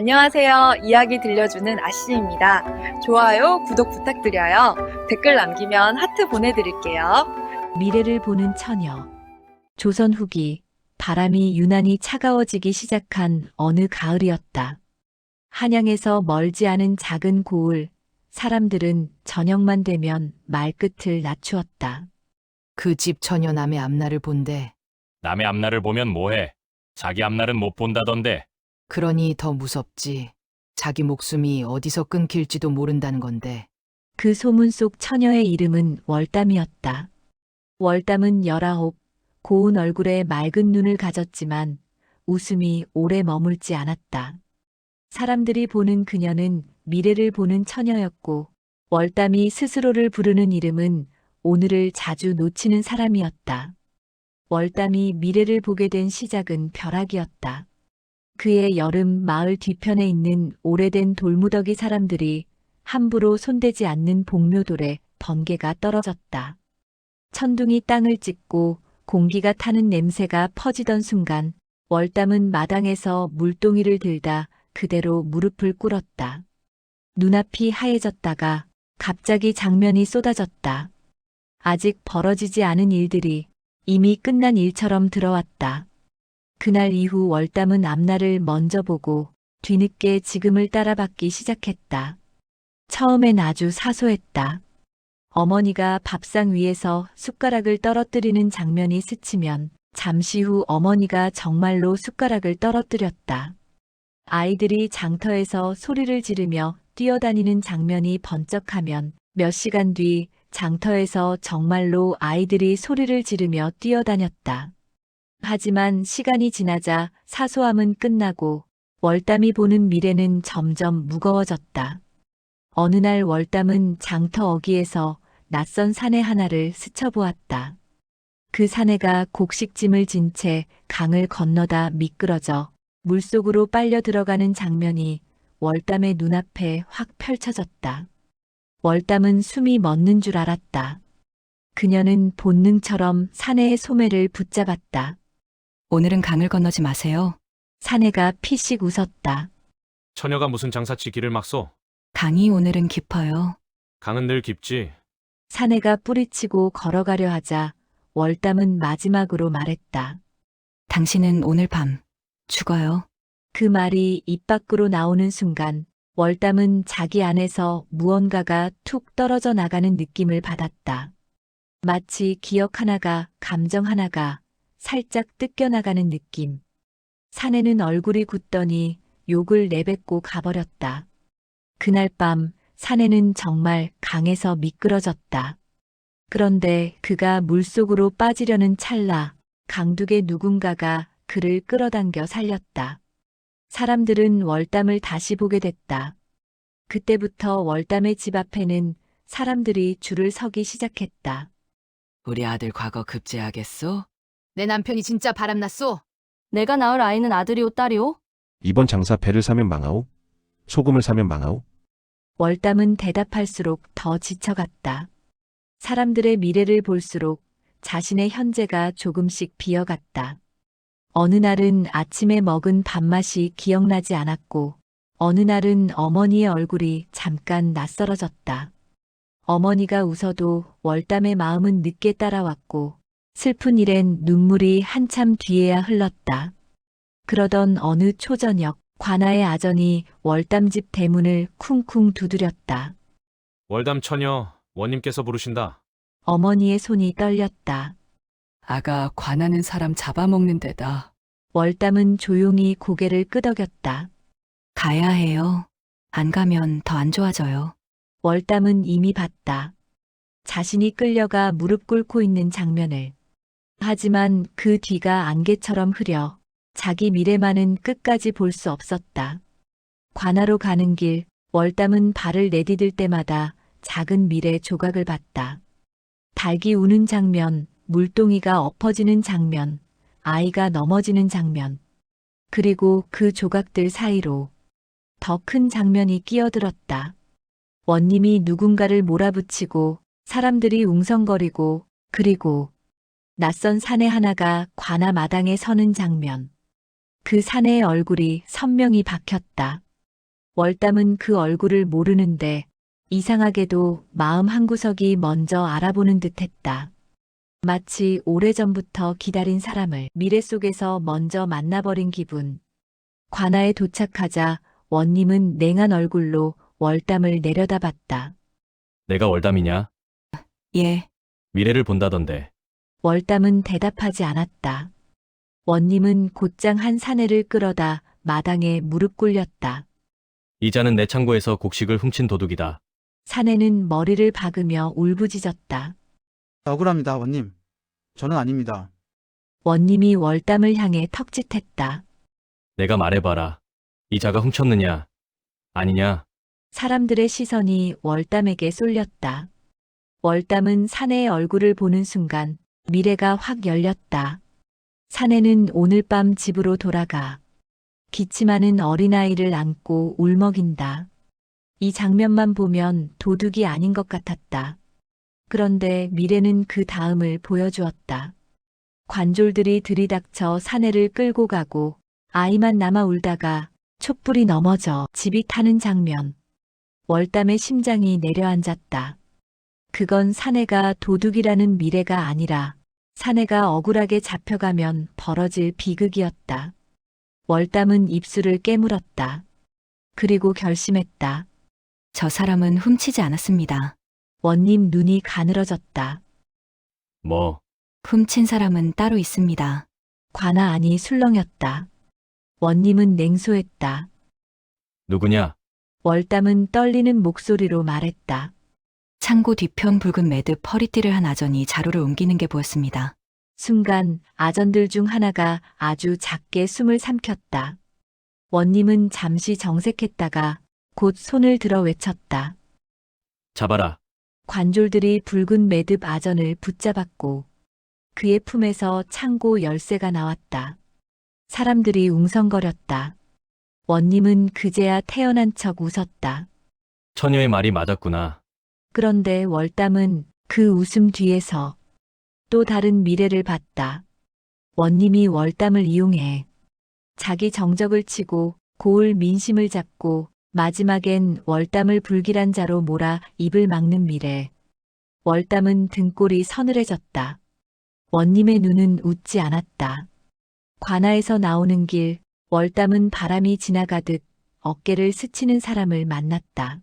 안녕하세요. 이야기 들려주는 아씨입니다. 좋아요, 구독 부탁드려요. 댓글 남기면 하트 보내드릴게요. 미래를 보는 처녀. 조선 후기, 바람이 유난히 차가워지기 시작한 어느 가을이었다. 한양에서 멀지 않은 작은 고을, 사람들은 저녁만 되면 말끝을 낮추었다. 그 집 처녀 남의 앞날을 본대. 남의 앞날을 보면 뭐해? 자기 앞날은 못 본다던데. 그러니 더 무섭지. 자기 목숨이 어디서 끊길지도 모른다는 건데. 그 소문 속 처녀의 이름은 월담이었다. 월담은 19, 고운 얼굴에 맑은 눈을 가졌지만 웃음이 오래 머물지 않았다. 사람들이 보는 그녀는 미래를 보는 처녀였고, 월담이 스스로를 부르는 이름은 오늘을 자주 놓치는 사람이었다. 월담이 미래를 보게 된 시작은 벼락이었다. 그의 여름 마을 뒤편에 있는 오래된 돌무더기 사람들이 함부로 손대지 않는 복묘돌에 번개가 떨어졌다. 천둥이 땅을 찍고 공기가 타는 냄새가 퍼지던 순간 월담은 마당에서 물동이를 들다 그대로 무릎을 꿇었다. 눈앞이 하얘졌다가 갑자기 장면이 쏟아졌다. 아직 벌어지지 않은 일들이 이미 끝난 일처럼 들어왔다. 그날 이후 월담은 앞날을 먼저 보고 뒤늦게 지금을 따라받기 시작했다. 처음엔 아주 사소했다. 어머니가 밥상 위에서 숟가락을 떨어뜨리는 장면이 스치면 잠시 후 어머니가 정말로 숟가락을 떨어뜨렸다. 아이들이 장터에서 소리를 지르며 뛰어다니는 장면이 번쩍하면 몇 시간 뒤 장터에서 정말로 아이들이 소리를 지르며 뛰어다녔다. 하지만 시간이 지나자 사소함은 끝나고 월담이 보는 미래는 점점 무거워졌다. 어느 날 월담은 장터 어귀에서 낯선 사내 하나를 스쳐보았다. 그 사내가 곡식짐을 진 채 강을 건너다 미끄러져 물속으로 빨려 들어가는 장면이 월담의 눈앞에 확 펼쳐졌다. 월담은 숨이 멎는 줄 알았다. 그녀는 본능처럼 사내의 소매를 붙잡았다. 오늘은 강을 건너지 마세요. 사내가 피식 웃었다. 처녀가 무슨 장사치 길을 막소? 강이 오늘은 깊어요. 강은 늘 깊지. 사내가 뿌리치고 걸어가려 하자 월담은 마지막으로 말했다. 당신은 오늘 밤 죽어요. 그 말이 입 밖으로 나오는 순간 월담은 자기 안에서 무언가가 툭 떨어져 나가는 느낌을 받았다. 마치 기억 하나가, 감정 하나가 살짝 뜯겨나가는 느낌. 사내는 얼굴이 굳더니 욕을 내뱉고 가버렸다. 그날 밤 사내는 정말 강에서 미끄러졌다. 그런데 그가 물속으로 빠지려는 찰나 강둑의 누군가가 그를 끌어당겨 살렸다. 사람들은 월담을 다시 보게 됐다. 그때부터 월담의 집 앞에는 사람들이 줄을 서기 시작했다. 우리 아들 과거 급제하겠소? 내 남편이 진짜 바람났소? 내가 낳을 아이는 아들이오 딸이오? 이번 장사 배를 사면 망하오? 소금을 사면 망하오? 월담은 대답할수록 더 지쳐갔다. 사람들의 미래를 볼수록 자신의 현재가 조금씩 비어갔다. 어느 날은 아침에 먹은 밥맛이 기억나지 않았고, 어느 날은 어머니의 얼굴이 잠깐 낯설어졌다. 어머니가 웃어도 월담의 마음은 늦게 따라왔고, 슬픈 일엔 눈물이 한참 뒤에야 흘렀다. 그러던 어느 초저녁, 관아의 아전이 월담집 대문을 쿵쿵 두드렸다. 월담 처녀, 원님께서 부르신다. 어머니의 손이 떨렸다. 아가 관하는 사람 잡아먹는 데다. 월담은 조용히 고개를 끄덕였다. 가야 해요. 안 가면 더 안 좋아져요. 월담은 이미 봤다. 자신이 끌려가 무릎 꿇고 있는 장면을. 하지만 그 뒤가 안개처럼 흐려 자기 미래만은 끝까지 볼 수 없었다. 관아로 가는 길, 월담은 발을 내디딜 때마다 작은 미래 조각을 봤다. 닭이 우는 장면, 물동이가 엎어지는 장면, 아이가 넘어지는 장면. 그리고 그 조각들 사이로 더 큰 장면이 끼어들었다. 원님이 누군가를 몰아붙이고 사람들이 웅성거리고 그리고 낯선 사내 하나가 관아 마당에 서는 장면. 그 사내의 얼굴이 선명히 박혔다. 월담은 그 얼굴을 모르는데 이상하게도 마음 한구석이 먼저 알아보는 듯했다. 마치 오래전부터 기다린 사람을 미래 속에서 먼저 만나버린 기분. 관아에 도착하자 원님은 냉한 얼굴로 월담을 내려다봤다. 내가 월담이냐? 예. 미래를 본다던데. 월담은 대답하지 않았다. 원님은 곧장 한 사내를 끌어다 마당에 무릎 꿇렸다. 이자는 내 창고에서 곡식을 훔친 도둑이다. 사내는 머리를 박으며 울부짖었다. 억울합니다, 원님. 저는 아닙니다. 원님이 월담을 향해 턱짓했다. 내가 말해봐라. 이자가 훔쳤느냐? 아니냐? 사람들의 시선이 월담에게 쏠렸다. 월담은 사내의 얼굴을 보는 순간 미래가 확 열렸다. 사내는 오늘 밤 집으로 돌아가 기침하는 어린아이를 안고 울먹인다. 이 장면만 보면 도둑이 아닌 것 같았다. 그런데 미래는 그 다음을 보여주었다. 관졸들이 들이닥쳐 사내를 끌고 가고 아이만 남아 울다가 촛불이 넘어져 집이 타는 장면. 월담의 심장이 내려앉았다. 그건 사내가 도둑이라는 미래가 아니라 사내가 억울하게 잡혀가면 벌어질 비극이었다. 월담은 입술을 깨물었다. 그리고 결심했다. 저 사람은 훔치지 않았습니다. 원님 눈이 가늘어졌다. 뭐, 훔친 사람은 따로 있습니다. 관아 안이 술렁였다. 원님은 냉소했다. 누구냐? 월담은 떨리는 목소리로 말했다. 창고 뒤편 붉은 매듭 허리띠를 한 아전이 자루를 옮기는 게 보였습니다. 순간 아전들 중 하나가 아주 작게 숨을 삼켰다. 원님은 잠시 정색했다가 곧 손을 들어 외쳤다. 잡아라. 관졸들이 붉은 매듭 아전을 붙잡았고 그의 품에서 창고 열쇠가 나왔다. 사람들이 웅성거렸다. 원님은 그제야 태어난 척 웃었다. 처녀의 말이 맞았구나. 그런데 월담은 그 웃음 뒤에서 또 다른 미래를 봤다. 원님이 월담을 이용해 자기 정적을 치고 고을 민심을 잡고 마지막엔 월담을 불길한 자로 몰아 입을 막는 미래. 월담은 등골이 서늘해졌다. 원님의 눈은 웃지 않았다. 관아에서 나오는 길, 월담은 바람이 지나가듯 어깨를 스치는 사람을 만났다.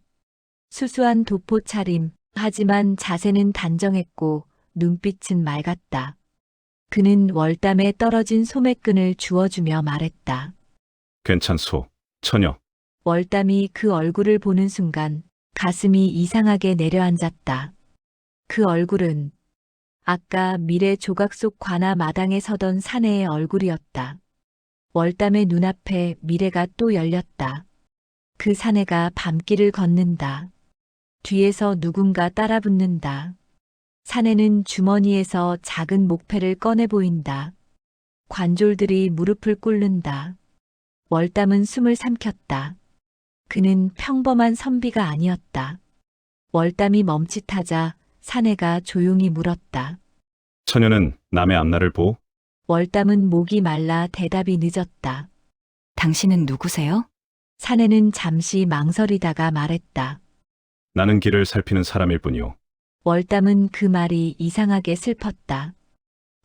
수수한 도포 차림, 하지만 자세는 단정했고 눈빛은 맑았다. 그는 월담에 떨어진 소매끈을 주워주며 말했다. 괜찮소, 처녀. 월담이 그 얼굴을 보는 순간 가슴이 이상하게 내려앉았다. 그 얼굴은 아까 미래 조각 속 관아 마당에 서던 사내의 얼굴이었다. 월담의 눈앞에 미래가 또 열렸다. 그 사내가 밤길을 걷는다. 뒤에서 누군가 따라붙는다. 사내는 주머니에서 작은 목패를 꺼내 보인다. 관졸들이 무릎을 꿇는다. 월담은 숨을 삼켰다. 그는 평범한 선비가 아니었다. 월담이 멈칫하자 사내가 조용히 물었다. 처녀는 남의 앞날을 보? 월담은 목이 말라 대답이 늦었다. 당신은 누구세요? 사내는 잠시 망설이다가 말했다. 나는 길을 살피는 사람일 뿐이오. 월담은 그 말이 이상하게 슬펐다.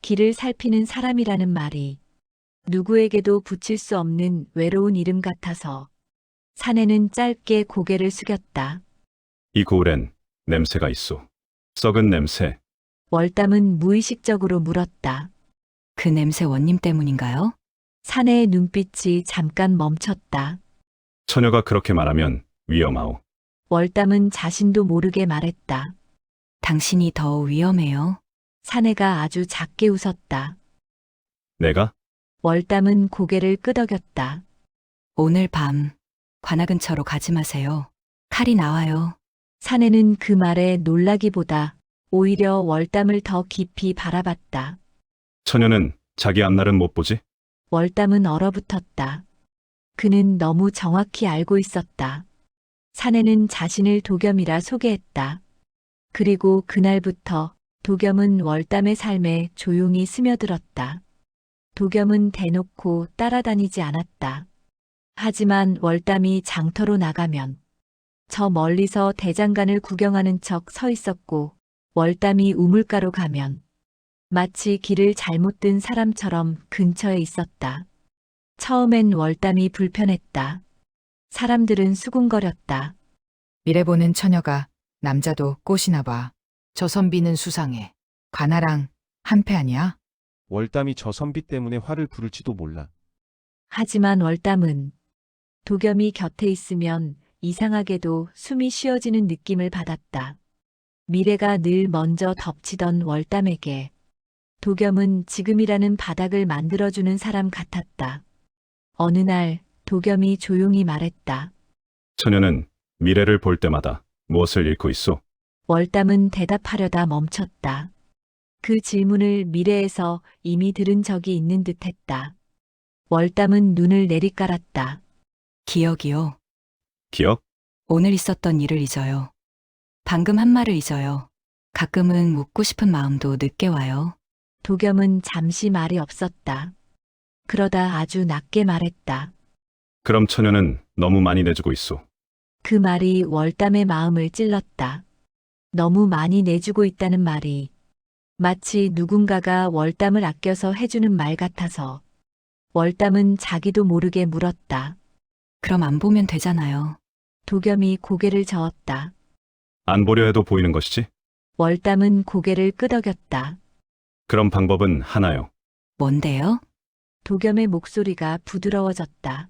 길을 살피는 사람이라는 말이 누구에게도 붙일 수 없는 외로운 이름 같아서 사내는 짧게 고개를 숙였다. 이 고을엔 냄새가 있소. 썩은 냄새. 월담은 무의식적으로 물었다. 그 냄새 원님 때문인가요? 사내의 눈빛이 잠깐 멈췄다. 처녀가 그렇게 말하면 위험하오. 월담은 자신도 모르게 말했다. 당신이 더 위험해요. 사내가 아주 작게 웃었다. 내가? 월담은 고개를 끄덕였다. 오늘 밤 관아 근처로 가지 마세요. 칼이 나와요. 사내는 그 말에 놀라기보다 오히려 월담을 더 깊이 바라봤다. 처녀는 자기 앞날은 못 보지? 월담은 얼어붙었다. 그는 너무 정확히 알고 있었다. 사내는 자신을 도겸이라 소개했다. 그리고 그날부터 도겸은 월담의 삶에 조용히 스며들었다. 도겸은 대놓고 따라다니지 않았다. 하지만 월담이 장터로 나가면 저 멀리서 대장간을 구경하는 척 서 있었고, 월담이 우물가로 가면 마치 길을 잘못 든 사람처럼 근처에 있었다. 처음엔 월담이 불편했다. 사람들은 수군거렸다. 미래 보는 처녀가 남자도 꼬시나 봐. 저 선비는 수상해. 관아랑 한패 아니야? 월담이 저 선비 때문에 화를 부를지도 몰라. 하지만 월담은 도겸이 곁에 있으면 이상하게도 숨이 쉬어지는 느낌을 받았다. 미래가 늘 먼저 덮치던 월담에게 도겸은 지금이라는 바닥을 만들어주는 사람 같았다. 어느 날 도겸이 조용히 말했다. 처녀는 미래를 볼 때마다 무엇을 잃고 있소? 월담은 대답하려다 멈췄다. 그 질문을 미래에서 이미 들은 적이 있는 듯 했다. 월담은 눈을 내리깔았다. 기억이요. 기억? 오늘 있었던 일을 잊어요. 방금 한 말을 잊어요. 가끔은 묻고 싶은 마음도 늦게 와요. 도겸은 잠시 말이 없었다. 그러다 아주 낮게 말했다. 그럼 처녀는 너무 많이 내주고 있소. 그 말이 월담의 마음을 찔렀다. 너무 많이 내주고 있다는 말이 마치 누군가가 월담을 아껴서 해주는 말 같아서 월담은 자기도 모르게 물었다. 그럼 안 보면 되잖아요. 도겸이 고개를 저었다. 안 보려 해도 보이는 것이지? 월담은 고개를 끄덕였다. 그럼 방법은 하나요. 뭔데요? 도겸의 목소리가 부드러워졌다.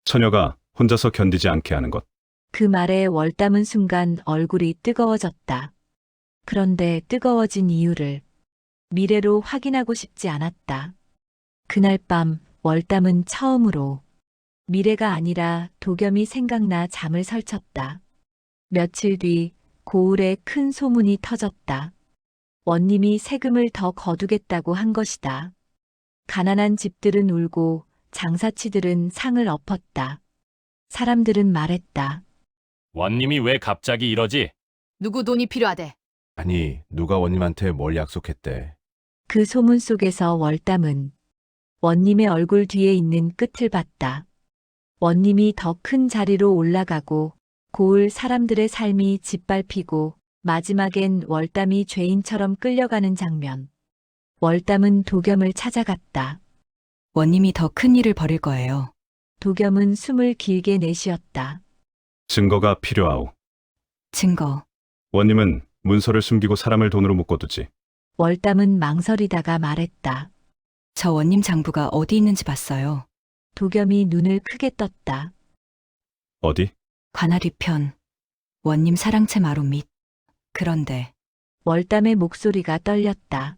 처녀가 혼자서 견디지 않게 하는 것. 그 말에 월담은 순간 얼굴이 뜨거워졌다. 그런데 뜨거워진 이유를 미래로 확인하고 싶지 않았다. 그날 밤 월담은 처음으로 미래가 아니라 도겸이 생각나 잠을 설쳤다. 며칠 뒤 고을에 큰 소문이 터졌다. 원님이 세금을 더 거두겠다고 한 것이다. 가난한 집들은 울고 장사치들은 상을 엎었다. 사람들은 말했다. 원님이 왜 갑자기 이러지? 누구 돈이 필요하대? 아니, 누가 원님한테 뭘 약속했대? 그 소문 속에서 월담은 원님의 얼굴 뒤에 있는 끝을 봤다. 원님이 더 큰 자리로 올라가고 고을 사람들의 삶이 짓밟히고 마지막엔 월담이 죄인처럼 끌려가는 장면. 월담은 도겸을 찾아갔다. 원님이 더 큰 일을 벌일 거예요. 도겸은 숨을 길게 내쉬었다. 증거가 필요하오. 증거. 원님은 문서를 숨기고 사람을 돈으로 묶어두지. 월담은 망설이다가 말했다. 저 원님 장부가 어디 있는지 봤어요. 도겸이 눈을 크게 떴다. 어디? 관아리 편. 원님 사랑채 마루 밑. 그런데 월담의 목소리가 떨렸다.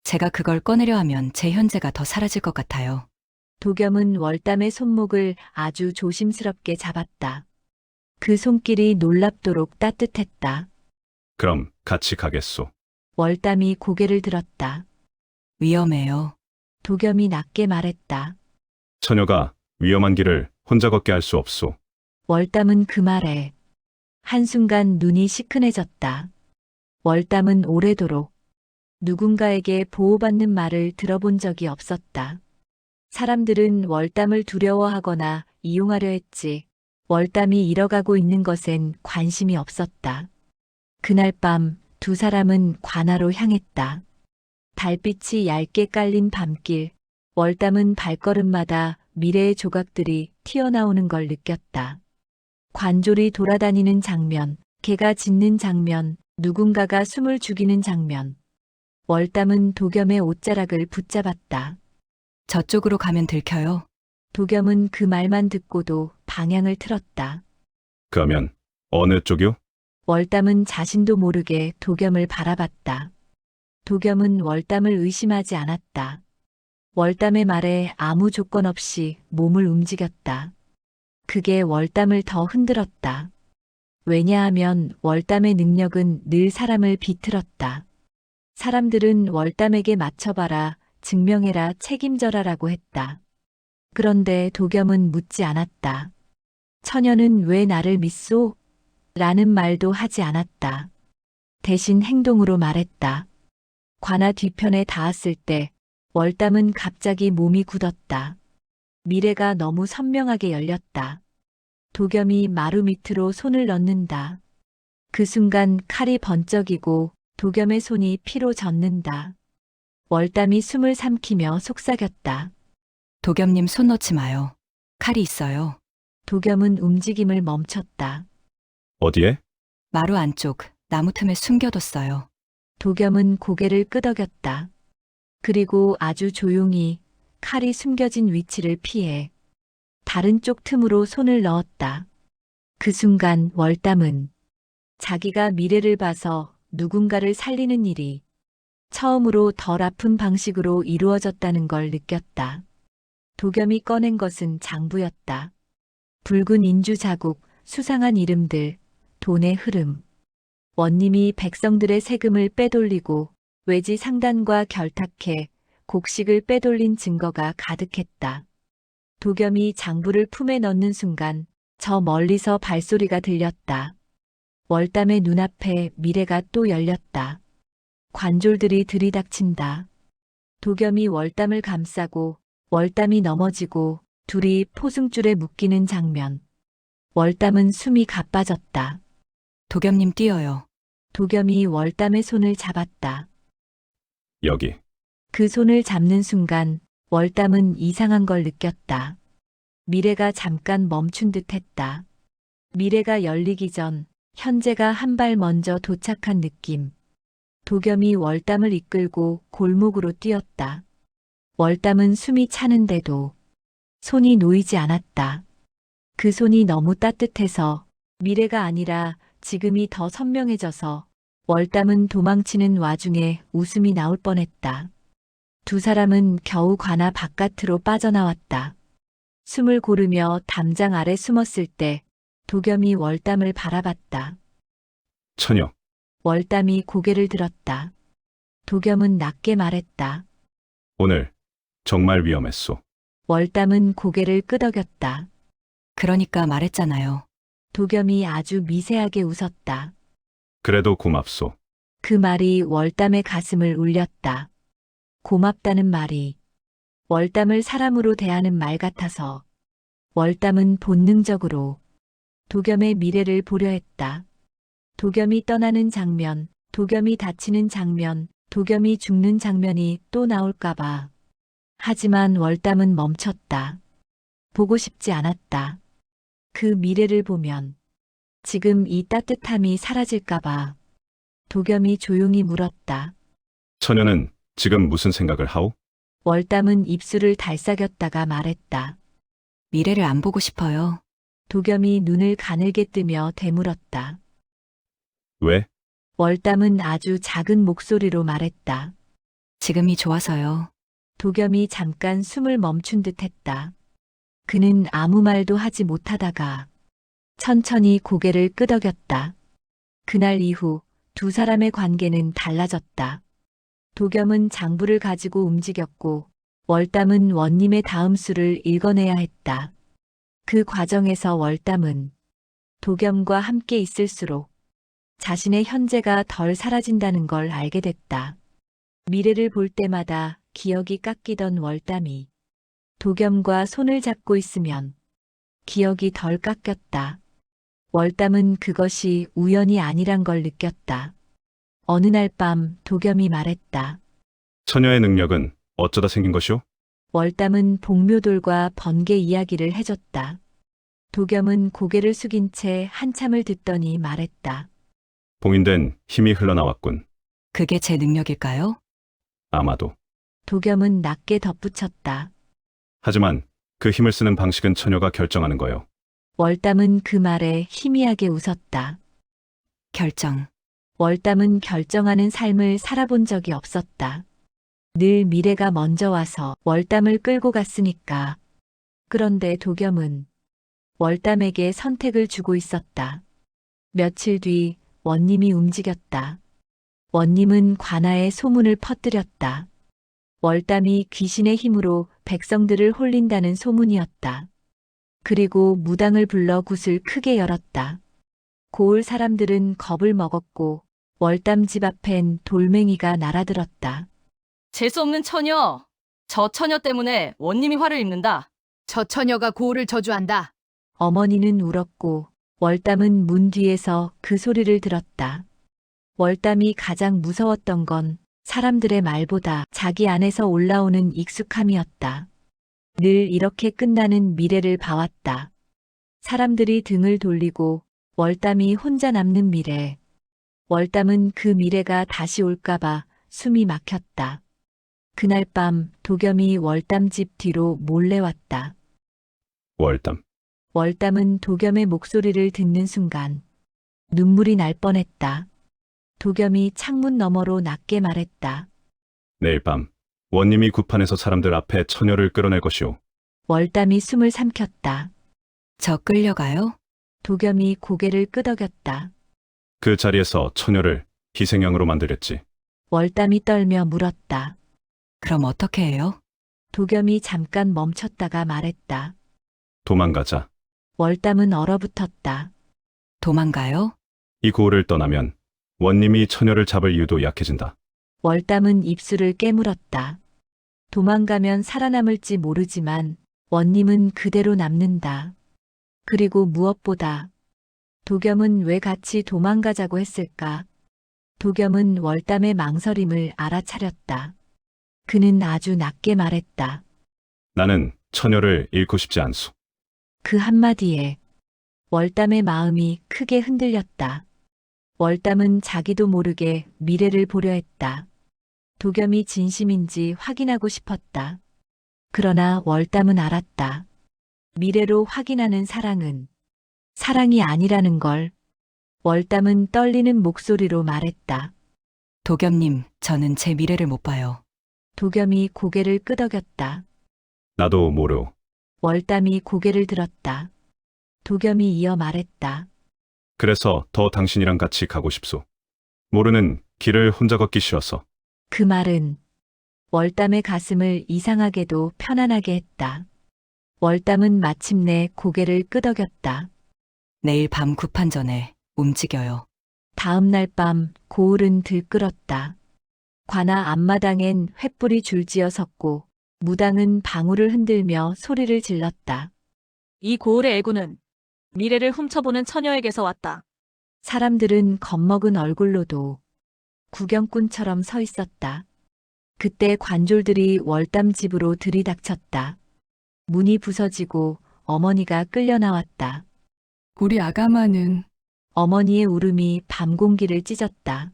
제가 그걸 꺼내려 하면 제 현재가 더 사라질 것 같아요. 도겸은 월담의 손목을 아주 조심스럽게 잡았다. 그 손길이 놀랍도록 따뜻했다. 그럼 같이 가겠소. 월담이 고개를 들었다. 위험해요. 도겸이 낮게 말했다. 처녀가 위험한 길을 혼자 걷게 할 수 없소. 월담은 그 말에 한순간 눈이 시큰해졌다. 월담은 오래도록 누군가에게 보호받는 말을 들어본 적이 없었다. 사람들은 월담을 두려워하거나 이용하려 했지, 월담이 잃어가고 있는 것엔 관심이 없었다. 그날 밤 두 사람은 관아로 향했다. 달빛이 얇게 깔린 밤길, 월담은 발걸음마다 미래의 조각들이 튀어나오는 걸 느꼈다. 관졸이 돌아다니는 장면, 개가 짖는 장면, 누군가가 숨을 죽이는 장면. 월담은 도겸의 옷자락을 붙잡았다. 저쪽으로 가면 들켜요. 도겸은 그 말만 듣고도 방향을 틀었다. 그러면 어느 쪽이오? 월담은 자신도 모르게 도겸을 바라봤다. 도겸은 월담을 의심하지 않았다. 월담의 말에 아무 조건 없이 몸을 움직였다. 그게 월담을 더 흔들었다. 왜냐하면 월담의 능력은 늘 사람을 비틀었다. 사람들은 월담에게 맞춰봐라, 증명해라, 책임져라라고 했다. 그런데 도겸은 묻지 않았다. 처녀는 왜 나를 믿소? 라는 말도 하지 않았다. 대신 행동으로 말했다. 관아 뒤편에 닿았을 때 월담은 갑자기 몸이 굳었다. 미래가 너무 선명하게 열렸다. 도겸이 마루 밑으로 손을 넣는다. 그 순간 칼이 번쩍이고 도겸의 손이 피로 젖는다. 월담이 숨을 삼키며 속삭였다. 도겸님 손 놓지 마요. 칼이 있어요. 도겸은 움직임을 멈췄다. 어디에? 마루 안쪽 나무 틈에 숨겨뒀어요. 도겸은 고개를 끄덕였다. 그리고 아주 조용히 칼이 숨겨진 위치를 피해 다른 쪽 틈으로 손을 넣었다. 그 순간 월담은 자기가 미래를 봐서 누군가를 살리는 일이 처음으로 덜 아픈 방식으로 이루어졌다는 걸 느꼈다. 도겸이 꺼낸 것은 장부였다. 붉은 인주 자국, 수상한 이름들, 돈의 흐름. 원님이 백성들의 세금을 빼돌리고 외지 상단과 결탁해 곡식을 빼돌린 증거가 가득했다. 도겸이 장부를 품에 넣는 순간 저 멀리서 발소리가 들렸다. 월담의 눈앞에 미래가 또 열렸다. 관졸들이 들이닥친다. 도겸이 월담을 감싸고 월담이 넘어지고 둘이 포승줄에 묶이는 장면. 월담은 숨이 가빠졌다. 도겸님 뛰어요. 도겸이 월담의 손을 잡았다. 여기. 그 손을 잡는 순간 월담은 이상한 걸 느꼈다. 미래가 잠깐 멈춘 듯 했다. 미래가 열리기 전 현재가 한 발 먼저 도착한 느낌. 도겸이 월담을 이끌고 골목으로 뛰었다. 월담은 숨이 차는데도 손이 놓이지 않았다. 그 손이 너무 따뜻해서 미래가 아니라 지금이 더 선명해져서 월담은 도망치는 와중에 웃음이 나올 뻔했다. 두 사람은 겨우 관아 바깥으로 빠져나왔다. 숨을 고르며 담장 아래 숨었을 때 도겸이 월담을 바라봤다. 처녀. 월담이 고개를 들었다. 도겸은 낮게 말했다. 오늘 정말 위험했소. 월담은 고개를 끄덕였다. 그러니까 말했잖아요. 도겸이 아주 미세하게 웃었다. 그래도 고맙소. 그 말이 월담의 가슴을 울렸다. 고맙다는 말이 월담을 사람으로 대하는 말 같아서 월담은 본능적으로 도겸의 미래를 보려 했다. 도겸이 떠나는 장면, 도겸이 다치는 장면, 도겸이 죽는 장면이 또 나올까봐. 하지만 월담은 멈췄다. 보고 싶지 않았다. 그 미래를 보면 지금 이 따뜻함이 사라질까봐. 도겸이 조용히 물었다. 처녀는 지금 무슨 생각을 하오? 월담은 입술을 달싹였다가 말했다. 미래를 안 보고 싶어요. 도겸이 눈을 가늘게 뜨며 되물었다. 왜? 월담은 아주 작은 목소리로 말했다. 지금이 좋아서요. 도겸이 잠깐 숨을 멈춘 듯 했다. 그는 아무 말도 하지 못하다가 천천히 고개를 끄덕였다. 그날 이후 두 사람의 관계는 달라졌다. 도겸은 장부를 가지고 움직였고 월담은 원님의 다음 수를 읽어내야 했다. 그 과정에서 월담은 도겸과 함께 있을수록 자신의 현재가 덜 사라진다는 걸 알게 됐다. 미래를 볼 때마다 기억이 깎이던 월담이 도겸과 손을 잡고 있으면 기억이 덜 깎였다. 월담은 그것이 우연이 아니란 걸 느꼈다. 어느 날 밤 도겸이 말했다. 처녀의 능력은 어쩌다 생긴 것이오? 월담은 복묘돌과 번개 이야기를 해줬다. 도겸은 고개를 숙인 채 한참을 듣더니 말했다. 봉인된 힘이 흘러나왔군. 그게 제 능력일까요? 아마도. 도겸은 낮게 덧붙였다. 하지만 그 힘을 쓰는 방식은 처녀가 결정하는 거요. 월담은 그 말에 희미하게 웃었다. 결정. 월담은 결정하는 삶을 살아본 적이 없었다. 늘 미래가 먼저 와서 월담을 끌고 갔으니까. 그런데 도겸은 월담에게 선택을 주고 있었다. 며칠 뒤 원님이 움직였다. 원님은 관아에 소문을 퍼뜨렸다. 월담이 귀신의 힘으로 백성들을 홀린다는 소문이었다. 그리고 무당을 불러 굿을 크게 열었다. 고을 사람들은 겁을 먹었고 월담 집 앞엔 돌멩이가 날아들었다. 재수없는 처녀. 저 처녀 때문에 원님이 화를 입는다. 저 처녀가 고을을 저주한다. 어머니는 울었고 월담은 문 뒤에서 그 소리를 들었다. 월담이 가장 무서웠던 건 사람들의 말보다 자기 안에서 올라오는 익숙함이었다. 늘 이렇게 끝나는 미래를 봐왔다. 사람들이 등을 돌리고 월담이 혼자 남는 미래. 월담은 그 미래가 다시 올까봐 숨이 막혔다. 그날 밤 도겸이 월담 집 뒤로 몰래 왔다. 월담. 월담은 도겸의 목소리를 듣는 순간 눈물이 날 뻔했다. 도겸이 창문 너머로 낮게 말했다. 내일 밤 원님이 구판에서 사람들 앞에 처녀를 끌어낼 것이오. 월담이 숨을 삼켰다. 저 끌려가요? 도겸이 고개를 끄덕였다. 그 자리에서 처녀를 희생양으로 만들겠지. 월담이 떨며 물었다. 그럼 어떻게 해요? 도겸이 잠깐 멈췄다가 말했다. 도망가자. 월담은 얼어붙었다. 도망가요? 이 고을을 떠나면 원님이 처녀를 잡을 이유도 약해진다. 월담은 입술을 깨물었다. 도망가면 살아남을지 모르지만 원님은 그대로 남는다. 그리고 무엇보다 도겸은 왜 같이 도망가자고 했을까? 도겸은 월담의 망설임을 알아차렸다. 그는 아주 낮게 말했다. 나는 처녀를 잃고 싶지 않소. 그 한마디에 월담의 마음이 크게 흔들렸다. 월담은 자기도 모르게 미래를 보려 했다. 도겸이 진심인지 확인하고 싶었다. 그러나 월담은 알았다. 미래로 확인하는 사랑은 사랑이 아니라는 걸. 월담은 떨리는 목소리로 말했다. 도겸님, 저는 제 미래를 못 봐요. 도겸이 고개를 끄덕였다. 나도 모르오. 월담이 고개를 들었다. 도겸이 이어 말했다. 그래서 더 당신이랑 같이 가고 싶소. 모르는 길을 혼자 걷기 싫어서. 그 말은 월담의 가슴을 이상하게도 편안하게 했다. 월담은 마침내 고개를 끄덕였다. 내일 밤 구판 전에 움직여요. 다음 날 밤 고을은 들끓었다. 관아 앞마당엔 횃불이 줄지어 섰고 무당은 방울을 흔들며 소리를 질렀다. 이 고을의 애구는 미래를 훔쳐보는 처녀에게서 왔다. 사람들은 겁먹은 얼굴로도 구경꾼처럼 서 있었다. 그때 관졸들이 월담 집으로 들이닥쳤다. 문이 부서지고 어머니가 끌려 나왔다. 우리 아가마는 어머니의 울음이 밤 공기를 찢었다.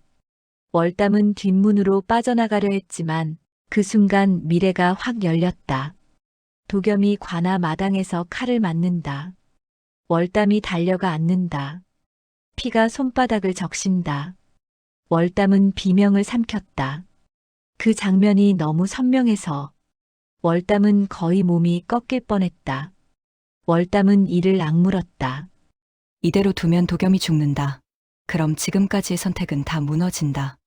월담은 뒷문으로 빠져나가려 했지만 그 순간 미래가 확 열렸다. 도겸이 관아 마당에서 칼을 맞는다. 월담이 달려가 앉는다. 피가 손바닥을 적신다. 월담은 비명을 삼켰다. 그 장면이 너무 선명해서 월담은 거의 몸이 꺾일 뻔했다. 월담은 이를 악물었다. 이대로 두면 도겸이 죽는다. 그럼 지금까지의 선택은 다 무너진다.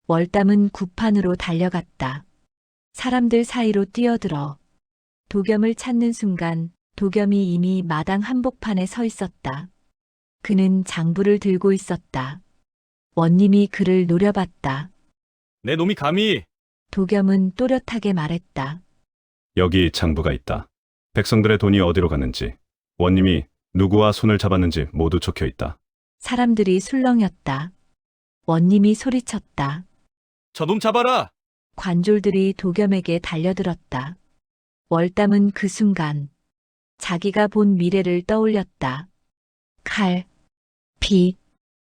월담은 구판으로 달려갔다. 사람들 사이로 뛰어들어 도겸을 찾는 순간 도겸이 이미 마당 한복판에 서 있었다. 그는 장부를 들고 있었다. 원님이 그를 노려봤다. 내 놈이 감히! 도겸은 또렷하게 말했다. 여기 장부가 있다. 백성들의 돈이 어디로 갔는지, 원님이 누구와 손을 잡았는지 모두 적혀 있다. 사람들이 술렁였다. 원님이 소리쳤다. 저놈 잡아라! 관졸들이 도겸에게 달려들었다. 월담은 그 순간 자기가 본 미래를 떠올렸다. 칼, 피,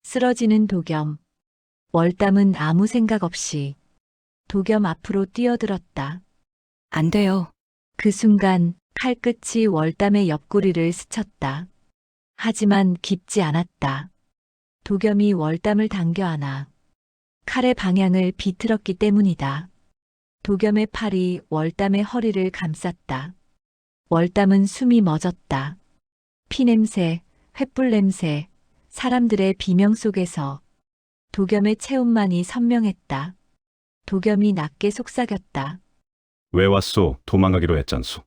쓰러지는 도겸. 월담은 아무 생각 없이 도겸 앞으로 뛰어들었다. 안 돼요. 그 순간 칼끝이 월담의 옆구리를 스쳤다. 하지만 깊지 않았다. 도겸이 월담을 당겨 안아 칼의 방향을 비틀었기 때문이다. 도겸의 팔이 월담의 허리를 감쌌다. 월담은 숨이 멎었다. 피냄새, 횃불 냄새, 사람들의 비명 속에서 도겸의 체온만이 선명했다. 도겸이 낮게 속삭였다. 왜 왔소? 도망가기로 했잖소.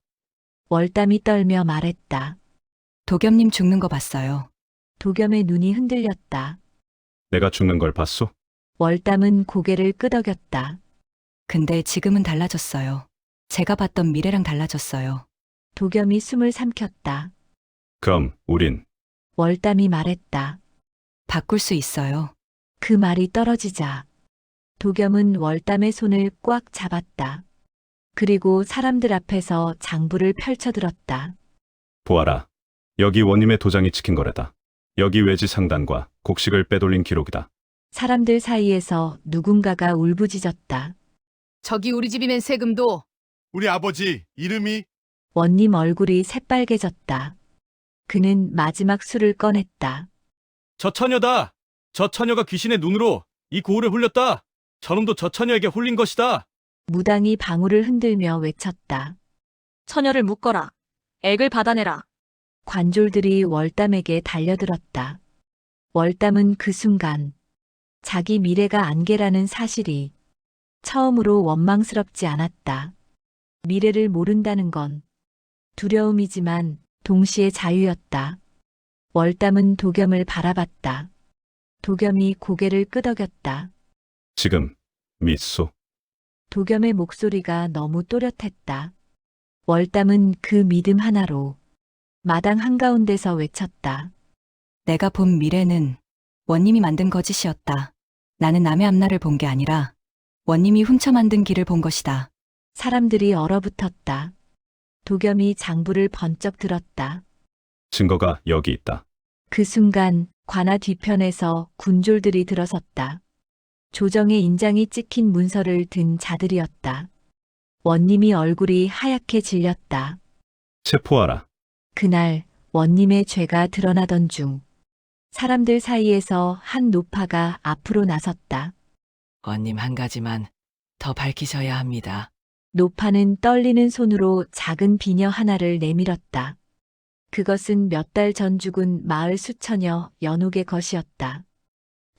월담이 떨며 말했다. 도겸님 죽는 거 봤어요. 도겸의 눈이 흔들렸다. 내가 죽는 걸 봤소? 월담은 고개를 끄덕였다. 근데 지금은 달라졌어요. 제가 봤던 미래랑 달라졌어요. 도겸이 숨을 삼켰다. 그럼 우린 월담이 말했다. 바꿀 수 있어요. 그 말이 떨어지자 도겸은 월담의 손을 꽉 잡았다. 그리고 사람들 앞에서 장부를 펼쳐들었다. 보아라. 여기 원님의 도장이 찍힌 거래다. 여기 외지 상단과 곡식을 빼돌린 기록이다. 사람들 사이에서 누군가가 울부짖었다. 저기 우리 집이면 세금도. 우리 아버지 이름이 원님 얼굴이 새빨개졌다. 그는 마지막 술을 꺼냈다. 저 처녀다. 저 처녀가 귀신의 눈으로 이 고을을 홀렸다. 저놈도 저 처녀에게 홀린 것이다. 무당이 방울을 흔들며 외쳤다. 처녀를 묶어라. 액을 받아내라. 관졸들이 월담에게 달려들었다. 월담은 그 순간 자기 미래가 안개라는 사실이 처음으로 원망스럽지 않았다. 미래를 모른다는 건 두려움이지만 동시에 자유였다. 월담은 도겸을 바라봤다. 도겸이 고개를 끄덕였다. 지금 미소. 도겸의 목소리가 너무 또렷했다. 월담은 그 믿음 하나로 마당 한가운데서 외쳤다. 내가 본 미래는 원님이 만든 거짓이었다. 나는 남의 앞날을 본 게 아니라 원님이 훔쳐 만든 길을 본 것이다. 사람들이 얼어붙었다. 도겸이 장부를 번쩍 들었다. 증거가 여기 있다. 그 순간 관아 뒤편에서 군졸들이 들어섰다. 조정의 인장이 찍힌 문서를 든 자들이었다. 원님이 얼굴이 하얗게 질렸다. 체포하라. 그날 원님의 죄가 드러나던 중 사람들 사이에서 한 노파가 앞으로 나섰다. 원님 한 가지만 더 밝히셔야 합니다. 노파는 떨리는 손으로 작은 비녀 하나를 내밀었다. 그것은 몇 달 전 죽은 마을 수처녀 연옥의 것이었다.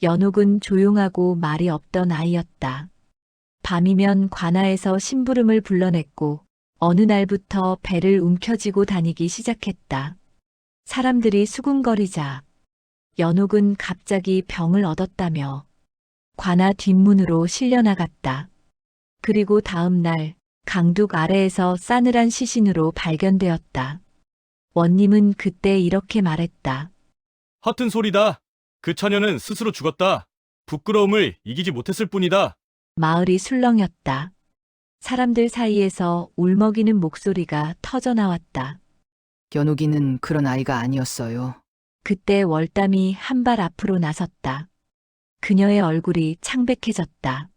연옥은 조용하고 말이 없던 아이였다. 밤이면 관아에서 심부름을 불러냈고 어느 날부터 배를 움켜쥐고 다니기 시작했다. 사람들이 수군거리자 연옥은 갑자기 병을 얻었다며 관아 뒷문으로 실려나갔다. 그리고 다음 날 강둑 아래에서 싸늘한 시신으로 발견되었다. 원님은 그때 이렇게 말했다. 허튼 소리다. 그 처녀는 스스로 죽었다. 부끄러움을 이기지 못했을 뿐이다. 마을이 술렁였다. 사람들 사이에서 울먹이는 목소리가 터져나왔다. 연옥이는 그런 아이가 아니었어요. 그때 월담이 한 발 앞으로 나섰다. 그녀의 얼굴이 창백해졌다.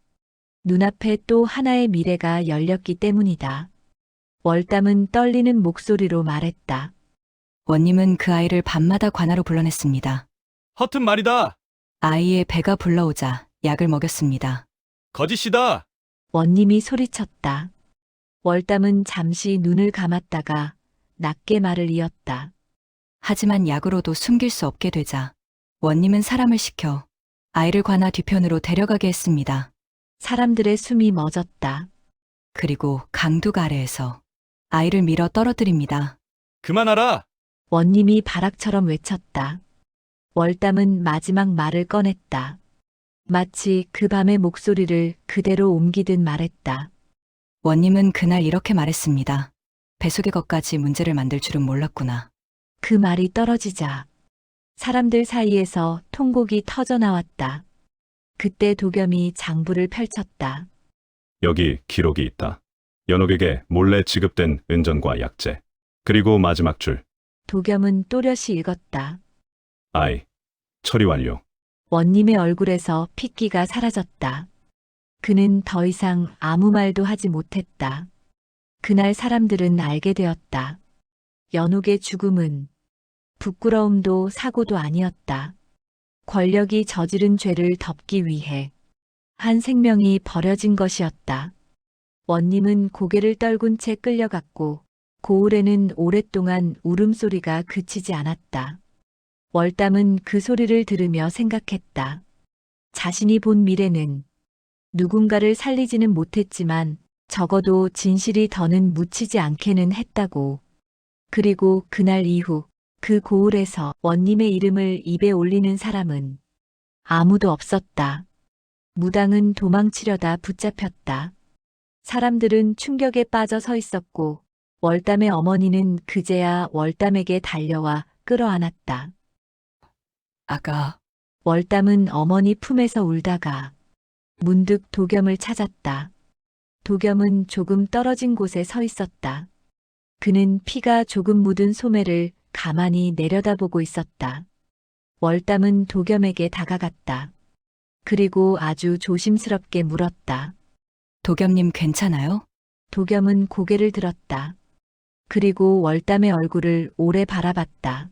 눈앞에 또 하나의 미래가 열렸기 때문이다. 월담은 떨리는 목소리로 말했다. 원님은 그 아이를 밤마다 관아로 불러냈습니다. 허튼 말이다. 아이의 배가 불러오자 약을 먹였습니다. 거짓이다. 원님이 소리쳤다. 월담은 잠시 눈을 감았다가 낮게 말을 이었다. 하지만 약으로도 숨길 수 없게 되자 원님은 사람을 시켜 아이를 관아 뒤편으로 데려가게 했습니다. 사람들의 숨이 멎었다. 그리고 강둑 아래에서 아이를 밀어 떨어뜨립니다. 그만하라. 원님이 발악처럼 외쳤다. 월담은 마지막 말을 꺼냈다. 마치 그 밤의 목소리를 그대로 옮기듯 말했다. 원님은 그날 이렇게 말했습니다. 뱃속의 것까지 문제를 만들 줄은 몰랐구나. 그 말이 떨어지자 사람들 사이에서 통곡이 터져나왔다. 그때 도겸이 장부를 펼쳤다. 여기 기록이 있다. 연옥에게 몰래 지급된 은전과 약재. 그리고 마지막 줄. 도겸은 또렷이 읽었다. 아이. 처리 완료. 원님의 얼굴에서 핏기가 사라졌다. 그는 더 이상 아무 말도 하지 못했다. 그날 사람들은 알게 되었다. 연옥의 죽음은 부끄러움도 사고도 아니었다. 권력이 저지른 죄를 덮기 위해 한 생명이 버려진 것이었다. 원님은 고개를 떨군 채 끌려갔고 고을에는 오랫동안 울음소리가 그치지 않았다. 월담은 그 소리를 들으며 생각했다. 자신이 본 미래는 누군가를 살리지는 못했지만 적어도 진실이 더는 묻히지 않게는 했다고. 그리고 그날 이후 그 고을에서 원님의 이름을 입에 올리는 사람은 아무도 없었다. 무당은 도망치려다 붙잡혔다. 사람들은 충격에 빠져 서 있었고 월담의 어머니는 그제야 월담에게 달려와 끌어안았다. 아가, 월담은 어머니 품에서 울다가 문득 도겸을 찾았다. 도겸은 조금 떨어진 곳에 서 있었다. 그는 피가 조금 묻은 소매를 가만히 내려다보고 있었다. 월담은 도겸에게 다가갔다. 그리고 아주 조심스럽게 물었다. 도겸님 괜찮아요? 도겸은 고개를 들었다. 그리고 월담의 얼굴을 오래 바라봤다.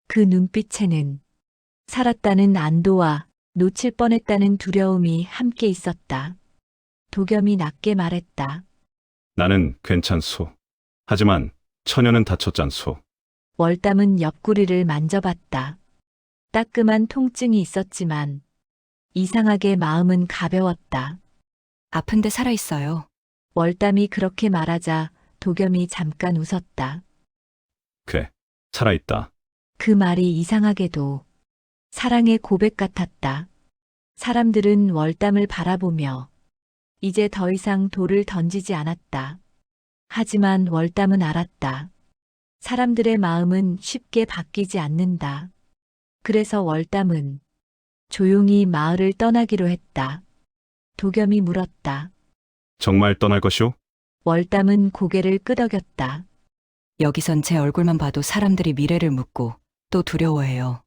그 눈빛에는 살았다는 안도와 놓칠 뻔했다는 두려움이 함께 있었다. 도겸이 낮게 말했다. 나는 괜찮소. 하지만 처녀는 다쳤잖소. 월담은 옆구리를 만져봤다. 따끔한 통증이 있었지만 이상하게 마음은 가벼웠다. 아픈데 살아있어요. 월담이 그렇게 말하자 도겸이 잠깐 웃었다. 그래, 살아있다. 그 말이 이상하게도 사랑의 고백 같았다. 사람들은 월담을 바라보며 이제 더 이상 돌을 던지지 않았다. 하지만 월담은 알았다. 사람들의 마음은 쉽게 바뀌지 않는다. 그래서 월담은 조용히 마을을 떠나기로 했다. 도겸이 물었다. 정말 떠날 것이오? 월담은 고개를 끄덕였다. 여기선 제 얼굴만 봐도 사람들이 미래를 묻고 또 두려워해요.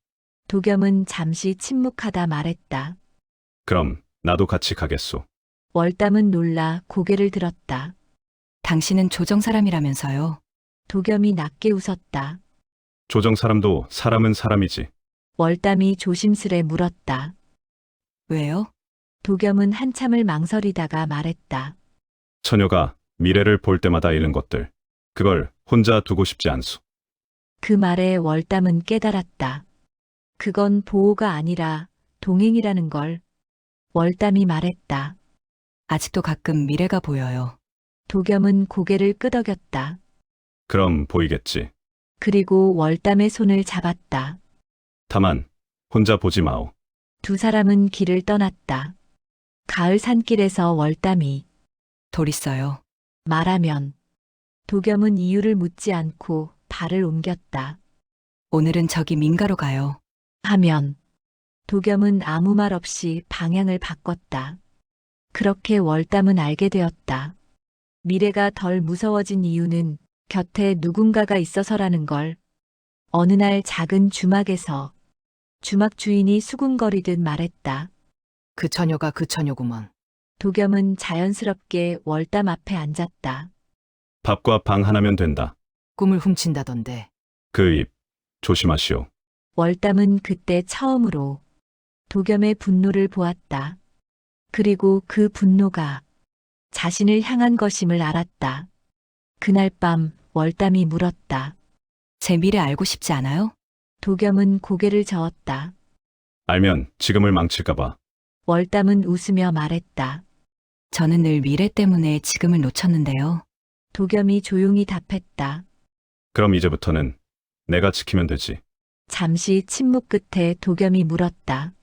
도겸은 잠시 침묵하다 말했다. 그럼 나도 같이 가겠소. 월담은 놀라 고개를 들었다. 당신은 조정 사람이라면서요. 도겸이 낮게 웃었다. 조정 사람도 사람은 사람이지. 월담이 조심스레 물었다. 왜요? 도겸은 한참을 망설이다가 말했다. 처녀가 미래를 볼 때마다 잃는 것들. 그걸 혼자 두고 싶지 않소. 그 말에 월담은 깨달았다. 그건 보호가 아니라 동행이라는 걸. 월담이 말했다. 아직도 가끔 미래가 보여요. 도겸은 고개를 끄덕였다. 그럼 보이겠지. 그리고 월담의 손을 잡았다. 다만 혼자 보지 마오. 두 사람은 길을 떠났다. 가을 산길에서 월담이 돌 있어요. 말하면 도겸은 이유를 묻지 않고 발을 옮겼다. 오늘은 저기 민가로 가요. 하면 도겸은 아무 말 없이 방향을 바꿨다. 그렇게 월담은 알게 되었다. 미래가 덜 무서워진 이유는 곁에 누군가가 있어서라는 걸. 어느 날 작은 주막에서 주막 주인이 수군거리듯 말했다. 그 처녀가 그 처녀구먼. 도겸은 자연스럽게 월담 앞에 앉았다. 밥과 방 하나면 된다. 꿈을 훔친다던데. 그 입 조심하시오. 월담은 그때 처음으로 도겸의 분노를 보았다. 그리고 그 분노가 자신을 향한 것임을 알았다. 그날 밤 월담이 물었다. 제 미래 알고 싶지 않아요? 도겸은 고개를 저었다. 알면 지금을 망칠까봐. 월담은 웃으며 말했다. 저는 늘 미래 때문에 지금을 놓쳤는데요. 도겸이 조용히 답했다. 그럼 이제부터는 내가 지키면 되지. 잠시 침묵 끝에 도겸이 물었다.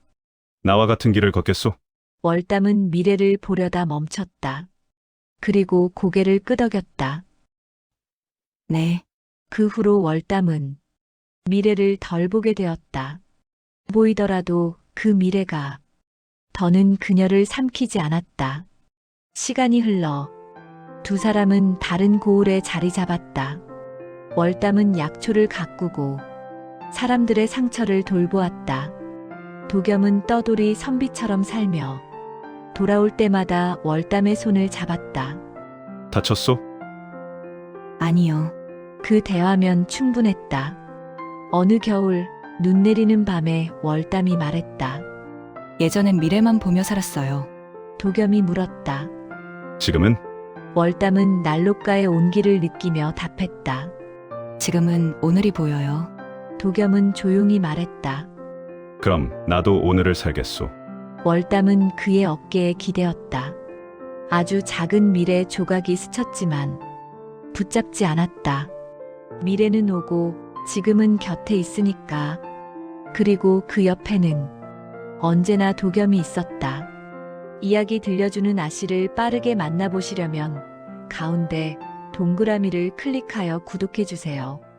나와 같은 길을 걷겠소? 월담은 미래를 보려다 멈췄다. 그리고 고개를 끄덕였다. 네. 그 후로 월담은 미래를 덜 보게 되었다. 보이더라도 그 미래가 더는 그녀를 삼키지 않았다. 시간이 흘러 두 사람은 다른 고을에 자리 잡았다. 월담은 약초를 가꾸고 사람들의 상처를 돌보았다. 도겸은 떠돌이 선비처럼 살며 돌아올 때마다 월담의 손을 잡았다. 다쳤소? 아니요. 그 대화면 충분했다. 어느 겨울 눈 내리는 밤에 월담이 말했다. 예전엔 미래만 보며 살았어요. 도겸이 물었다. 지금은? 월담은 난로가의 온기를 느끼며 답했다. 지금은 오늘이 보여요. 도겸은 조용히 말했다. 그럼 나도 오늘을 살겠소. 월담은 그의 어깨에 기대었다. 아주 작은 미래 조각이 스쳤지만 붙잡지 않았다. 미래는 오고 지금은 곁에 있으니까. 그리고 그 옆에는 언제나 도겸이 있었다. 이야기 들려주는 아씨를 빠르게 만나보시려면 가운데 동그라미를 클릭하여 구독해주세요.